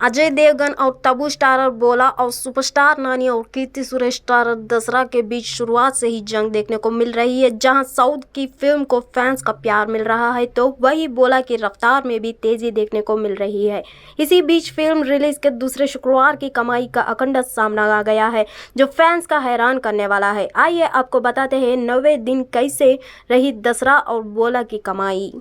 अजय देवगन और तब्बू स्टारर बोला और सुपरस्टार नानी और कीर्ति सुरेश स्टारर दसरा के बीच शुरुआत से ही जंग देखने को मिल रही है। जहां साउथ की फिल्म को फैंस का प्यार मिल रहा है तो वही बोला कि रफ्तार में भी तेजी देखने को मिल रही है। इसी बीच फिल्म रिलीज के दूसरे शुक्रवार की कमाई का आंकड़ा सामने आ गया है जो फैंस का हैरान करने वाला है। आइए आपको बताते हैं 90 दिन कैसे रही दसरा और बोला की कमाई।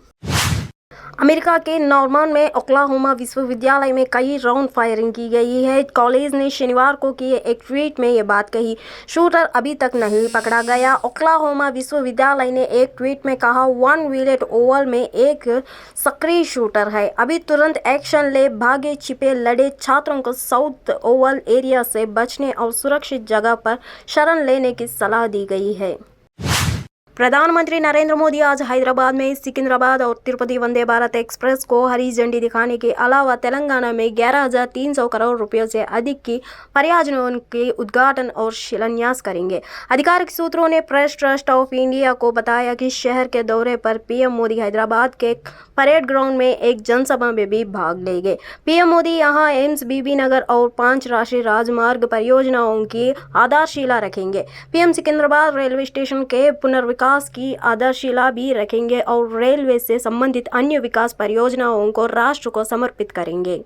अमेरिका के नॉर्मन में ओक्लाहोमा विश्वविद्यालय में कई राउंड फायरिंग की गई है। कॉलेज ने शनिवार को किए एक ट्वीट में ये बात कही। शूटर अभी तक नहीं पकड़ा गया। ओक्लाहोमा विश्वविद्यालय ने एक ट्वीट में कहा, वन विलेट ओवल में एक सक्रिय शूटर है। अभी तुरंत एक्शन ले, भागे छिपे लड़े छात्रों को साउथ ओवल एरिया से बचने और सुरक्षित जगह पर शरण लेने की सलाह दी गई है। प्रधानमंत्री नरेंद्र मोदी आज हैदराबाद में सिकंदराबाद और तिरुपति वंदे भारत एक्सप्रेस को हरी झंडी दिखाने के अलावा तेलंगाना में 11,300 करोड़ रुपयों से अधिक की परियोजनाओं के उद्घाटन और शिलान्यास करेंगे। आधिकारिक सूत्रों ने प्रेस ट्रस्ट ऑफ इंडिया को बताया कि शहर के दौरे पर पीएम मोदी हैदराबाद के परेड ग्राउंड में एक जनसभा में भी भाग लेंगे। पीएम मोदी यहां एम्स, बीबी नगर और 5 राष्ट्रीय राजमार्ग परियोजनाओं की आधारशिला रखेंगे। पीएम सिकंदराबाद रेलवे स्टेशन के पुनर्विकास की आधारशिला भी रखेंगे और रेलवे से संबंधित अन्य विकास परियोजनाओं को राष्ट्र को समर्पित करेंगे।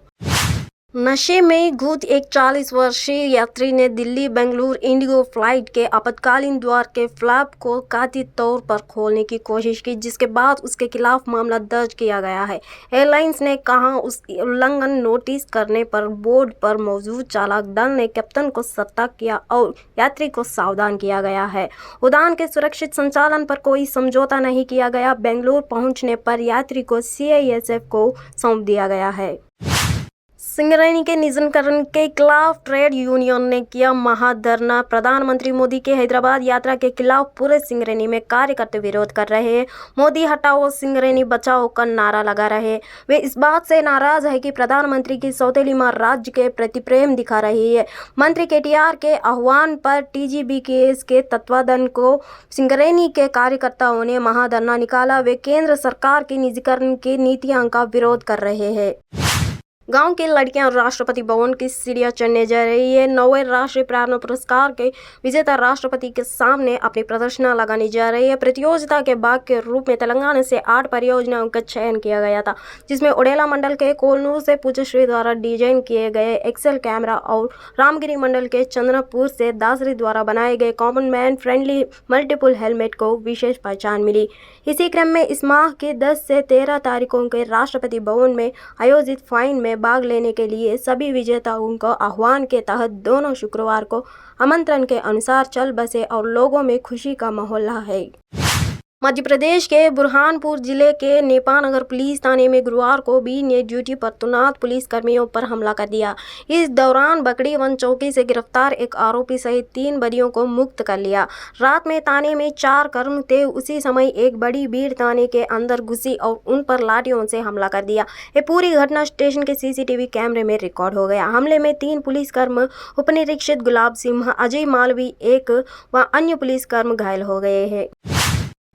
नशे में धुत एक 40 वर्षीय यात्री ने दिल्ली बेंगलुरु इंडिगो फ्लाइट के आपातकालीन द्वार के फ्लैप को कथित तौर पर खोलने की कोशिश की, जिसके बाद उसके खिलाफ मामला दर्ज किया गया है। एयरलाइंस ने कहा उस उल्लंघन नोटिस करने पर बोर्ड पर मौजूद चालक दल ने कैप्टन को सतर्क किया और यात्री को सावधान किया गया है। उड़ान के सुरक्षित संचालन पर कोई समझौता नहीं किया गया। बेंगलुरु पहुंचने पर यात्री को सीआईएसएफ को सौंप दिया गया है। सिंगरेनी के निजीकरण के खिलाफ ट्रेड यूनियन ने किया महाधरना। प्रधानमंत्री मोदी के हैदराबाद यात्रा के खिलाफ पूरे सिंगरेनी में कार्यकर्ता विरोध कर रहे हैं। मोदी हटाओ, सिंगरेनी बचाओ का नारा लगा रहे। वे इस बात से नाराज है कि प्रधानमंत्री की सौतेली मां राज्य के प्रति प्रेम दिखा रही है। मंत्री केटीआर के आह्वान पर टीजीबीकेएस के तत्वावधान को सिंगरेनी के कार्यकर्ताओं ने महाधरना निकाला। वे केंद्र सरकार की निजीकरण की नीतियों का विरोध कर रहे हैं। गांव की लड़कियां राष्ट्रपति भवन की सीढ़ियां चढ़ने जा रही है। 9वें राष्ट्रीय प्रेरणा पुरस्कार के विजेता राष्ट्रपति के सामने अपनी प्रदर्शना लगाने जा रही है। प्रतियोगिता के भाग के रूप में तेलंगाना से 8 परियोजनाओं का चयन किया गया था, जिसमें उड़ेला मंडल के कोलनूर से पूज्यश्री द्वारा डिजाइन किए गए एक्सेल कैमरा और रामगिरी मंडल के चंद्रपुर से दासरी द्वारा बनाए गए common man friendly multiple helmet को विशेष पहचान मिली। इसी क्रम में इस माह की 10 से 13 तारीखों के राष्ट्रपति भवन में आयोजित फाइन में भाग लेने के लिए सभी विजेताओं को आह्वान के तहत दोनों शुक्रवार को आमंत्रण के अनुसार चल बसे और लोगों में खुशी का माहौल है। मध्य प्रदेश के बुरहानपुर जिले के नेपानगर पुलिस थाने में गुरुवार को भी ने ड्यूटी पर तैनात पुलिस कर्मियों पर हमला कर दिया। इस दौरान बकड़ी वन चौकी से गिरफ्तार एक आरोपी सहित 3 बंदियों को मुक्त कर लिया। रात में थाने में 4 कर्मी थे। उसी समय एक बड़ी भीड़ थाने के अंदर घुसी और उन पर लाठियों से हमला कर दिया। ये पूरी घटना स्टेशन के सीसीटीवी कैमरे में रिकॉर्ड हो गया। हमले में 3 पुलिसकर्मी उपनिरीक्षक गुलाब सिंह, अजय मालवी एक व अन्य पुलिसकर्मी घायल हो गए हैं।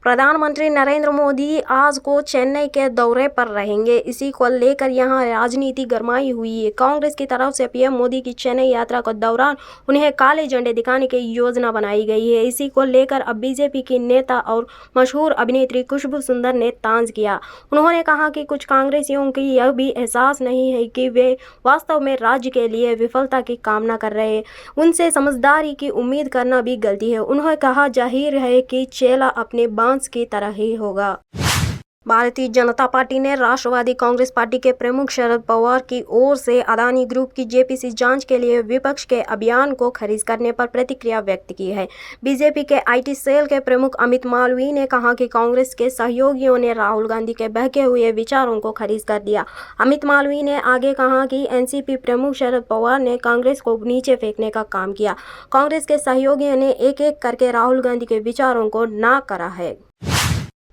प्रधानमंत्री नरेंद्र मोदी आज को चेन्नई के दौरे पर रहेंगे। इसी को लेकर यहां राजनीति गरमाई हुई है। कांग्रेस की तरफ से पीएम मोदी की चेन्नई यात्रा के दौरान उन्हें काले झंडे दिखाने की योजना बनाई गई है। इसी को लेकर अब बीजेपी की नेता और मशहूर अभिनेत्री खुशबू सुंदर ने तांज किया। उन्होंने कहा कि कुछ कांग्रेसियों की यह भी एहसास नहीं है कि वे वास्तव में राज्य के लिए विफलता की कामना कर रहे हैं। उनसे समझदारी की उम्मीद करना भी गलती है। उन्होंने कहा, जाहिर है कि चेला अपने की तरह ही होगा। भारतीय जनता पार्टी ने राष्ट्रवादी कांग्रेस पार्टी के प्रमुख शरद पवार की ओर से अदानी ग्रुप की जेपीसी जांच के लिए विपक्ष के अभियान को खारिज करने पर प्रतिक्रिया व्यक्त की है। बीजेपी के आईटी सेल के प्रमुख अमित मालवीय ने कहा कि कांग्रेस के सहयोगियों ने राहुल गांधी के बहके हुए विचारों को खारिज कर दिया। अमित मालवीय ने आगे कहा कि एनसीपी प्रमुख शरद पवार ने कांग्रेस को नीचे फेंकने का काम किया। कांग्रेस के सहयोगियों ने एक-एक करके राहुल गांधी के विचारों को ना करा है।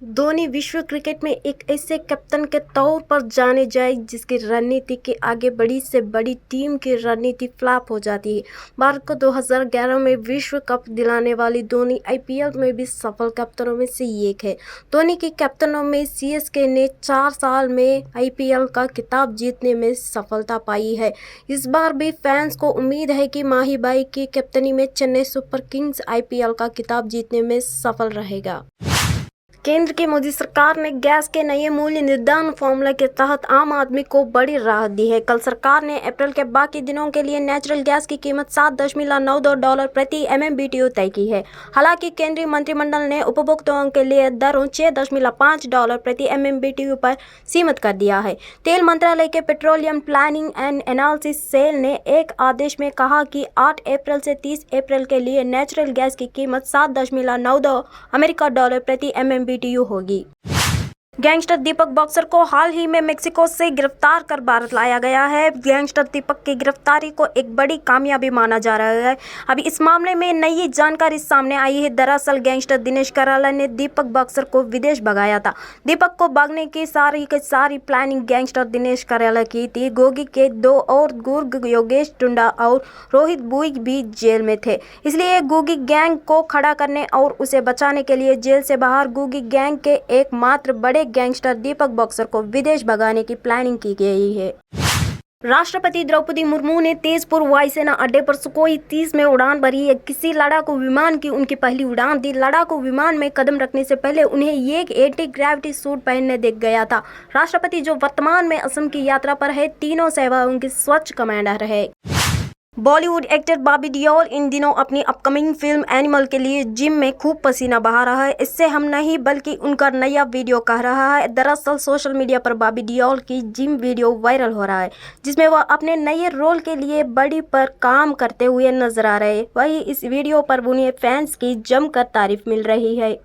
धोनी विश्व क्रिकेट में एक ऐसे कप्तान के तौर पर जाने जाए जिसकी रणनीति के आगे बड़ी से बड़ी टीम की रणनीति फ्लॉप हो जाती है। भारत को 2011 में विश्व कप दिलाने वाली धोनी आईपीएल में भी सफल कप्तानों में से एक है। धोनी की कप्तानों में सीएसके ने 4 साल में आईपीएल का खिताब जीतने में सफलता पाई है। इस बार भी फैंस को उम्मीद है कि माही भाई की कप्तानी में चेन्नई सुपर किंग्स आईपीएल का खिताब जीतने में सफल रहेगा। केंद्र की मोदी सरकार ने गैस के नए मूल्य निर्धारण फॉर्मूला के तहत आम आदमी को बड़ी राहत दी है। कल सरकार ने अप्रैल के बाकी दिनों के लिए नेचुरल गैस की कीमत $7.92 प्रति MMBTU तय की है। हालांकि केंद्रीय मंत्रिमंडल ने उपभोक्ताओं के लिए दरों $6.5 प्रति MMBTU पर सीमित कर दिया है। तेल मंत्रालय के petroleum planning and analysis cell ने एक आदेश में कहा कि 8 अप्रैल से 30 अप्रैल के लिए नेचुरल गैस की कीमत $7.92 अमेरिका डॉलर प्रति MMBTU होगी। गैंगस्टर दीपक बॉक्सर को हाल ही में मेक्सिको से गिरफ्तार कर भारत लाया गया है। गैंगस्टर दीपक की गिरफ्तारी को एक बड़ी कामयाबी माना जा रहा है। अभी इस मामले में नई जानकारी सामने आई है। दरअसल गैंगस्टर दिनेश कराला ने दीपक बॉक्सर को विदेश भगाया था। दीपक को भागने की सारी प्लानिंग गैंगस्टर दिनेश कराला की थी। गोगी के 2 और गुर्ग योगेश टुंडा और रोहित बुई भी जेल में थे, इसलिए गोगी गैंग को खड़ा करने और उसे बचाने के लिए जेल से बाहर गोगी गैंग के एकमात्र बड़े गैंगस्टर दीपक बॉक्सर को विदेश भगाने की प्लानिंग की गई है। राष्ट्रपति द्रौपदी मुर्मू ने तेजपुर वायुसेना अड्डे पर सुखोई 30 में उड़ान भरी है। किसी लड़ाकू विमान की उनकी पहली उड़ान थी। लड़ाकू विमान में कदम रखने से पहले उन्हें एक एंटी ग्रेविटी सूट पहनने दिख गया था। राष्ट्रपति जो वर्तमान में असम की यात्रा पर है, तीनों सेवाओं की स्वच्छ कमांडर है। बॉलीवुड एक्टर बॉबी देओल इन दिनों अपनी अपकमिंग फिल्म एनिमल के लिए जिम में खूब पसीना बहा रहा है। इससे हम नहीं बल्कि उनका नया वीडियो कह रहा है। दरअसल सोशल मीडिया पर बॉबी देओल की जिम वीडियो वायरल हो रहा है, जिसमें वह अपने नए रोल के लिए बॉडी पर काम करते हुए नजर आ रहे हैं। वहीं इस वीडियो पर उन्हें फैंस की जमकर तारीफ मिल रही है।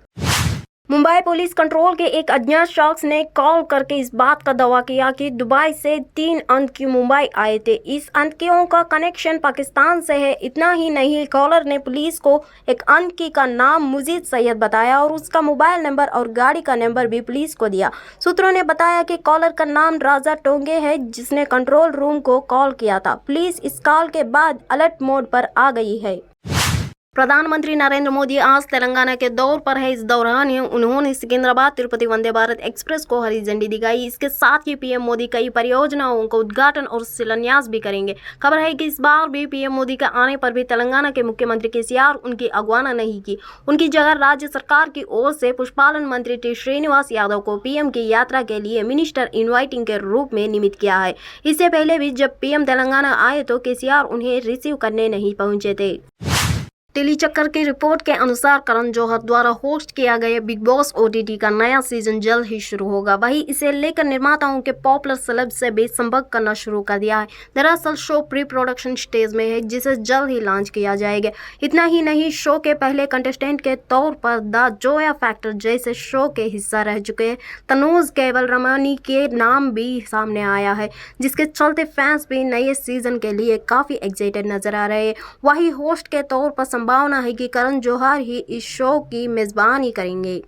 मुंबई पुलिस कंट्रोल के एक अज्ञात शख्स ने कॉल करके इस बात का दावा किया कि दुबई से 3 आतंकी मुंबई आए थे। इस आतंकियों का कनेक्शन पाकिस्तान से है। इतना ही नहीं, कॉलर ने पुलिस को एक आतंकी का नाम मुजीद सैयद बताया और उसका मोबाइल नंबर और गाड़ी का नंबर भी पुलिस को दिया। सूत्रों ने बताया कि कॉलर का नाम राजा टोंगे है, जिसने कंट्रोल रूम को कॉल किया था। पुलिस इस कॉल के बाद अलर्ट मोड पर आ गई है। प्रधानमंत्री नरेंद्र मोदी आज तेलंगाना के दौर पर है। इस दौरान उन्होंने सिकंदराबाद तिरुपति वंदे भारत एक्सप्रेस को हरी झंडी दिखाई। इसके साथ ही पीएम मोदी कई परियोजनाओं का उद्घाटन और शिलान्यास भी करेंगे। खबर है कि इस बार भी पीएम मोदी के आने पर भी तेलंगाना के मुख्यमंत्री केसीआर उनकी अगवाना नहीं की। उनकी जगह राज्य सरकार की ओर से पशुपालन मंत्री टी श्रीनिवास यादव को पीएम की यात्रा के लिए मिनिस्टर इनवाइटिंग के रूप में नियमित किया है। इससे पहले भी जब पीएम तेलंगाना आए तो केसीआर उन्हें रिसीव करने नहीं पहुंचे थे। टेली चक्कर की रिपोर्ट के अनुसार करण जौहर द्वारा होस्ट किया गया बिग बॉस OTT का नया सीजन जल्द ही शुरू होगा। वहीं इसे लेकर निर्माताओं के पॉपुलर सेलेब से भी संपर्क करना शुरू कर दिया है। दरअसल शो प्री प्रोडक्शन स्टेज में है, जिसे जल्द ही लॉन्च किया जाएगा। इतना ही नहीं, शो के पहले कंटेस्टेंट के तौर पर द जोया फैक्टर जैसे शो के हिस्सा रह चुके तनुज केवल रमनी के नाम भी सामने आया है, जिसके चलते फैंस भी नए सीजन के लिए काफी एक्साइटेड नजर आ रहे हैं। वहीं होस्ट के तौर पर संभावना है कि करण जौहर ही इस शो की मेजबानी करेंगे।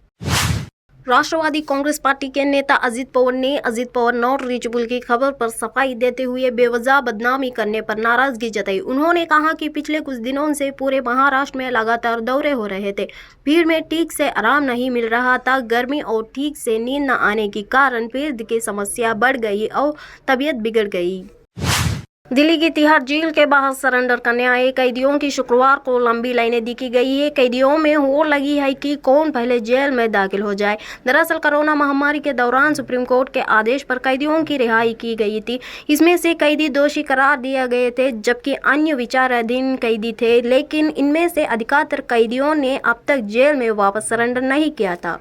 राष्ट्रवादी कांग्रेस पार्टी के नेता अजित पवार ने अजित पवार नॉट रीचेबल की खबर पर सफाई देते हुए बेवजह बदनामी करने पर नाराजगी जताई। उन्होंने कहा कि पिछले कुछ दिनों से पूरे महाराष्ट्र में लगातार दौरे हो रहे थे। भीड़ में ठीक से आराम नहीं मिल रहा था। गर्मी और ठीक से नींद न आने के कारण पीठ की समस्या बढ़ गई और तबीयत बिगड़ गई। दिल्ली की तिहाड़ जेल के बाहर सरेंडर करने आए कैदियों की शुक्रवार को लंबी लाइनें देखी गई है। कैदियों में होड़ लगी है कि कौन पहले जेल में दाखिल हो जाए। दरअसल कोरोना महामारी के दौरान सुप्रीम कोर्ट के आदेश पर कैदियों की रिहाई की गई थी। इसमें से कैदी दोषी करार दिए गए थे, जबकि अन्य विचाराधीन कैदी थे। लेकिन इनमें से अधिकतर कैदियों ने अब तक जेल में वापस सरेंडर नहीं किया था।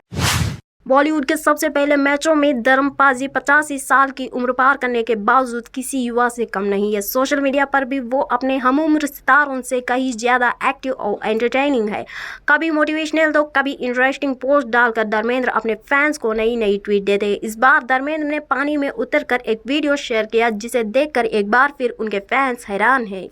बॉलीवुड के सबसे पहले मैचों में धर्मपाजी 85 साल की उम्र पार करने के बावजूद किसी युवा से कम नहीं है। सोशल मीडिया पर भी वो अपने हमउम्र सितारों से कहीं ज्यादा एक्टिव और एंटरटेनिंग है। कभी मोटिवेशनल तो कभी इंटरेस्टिंग पोस्ट डालकर धर्मेंद्र अपने फैंस को नई नई ट्वीट देते हैं। इस बार धर्मेंद्र ने पानी में उतरकर एक वीडियो शेयर किया, जिसे देखकर एक बार फिर उनके फैंस हैरान है।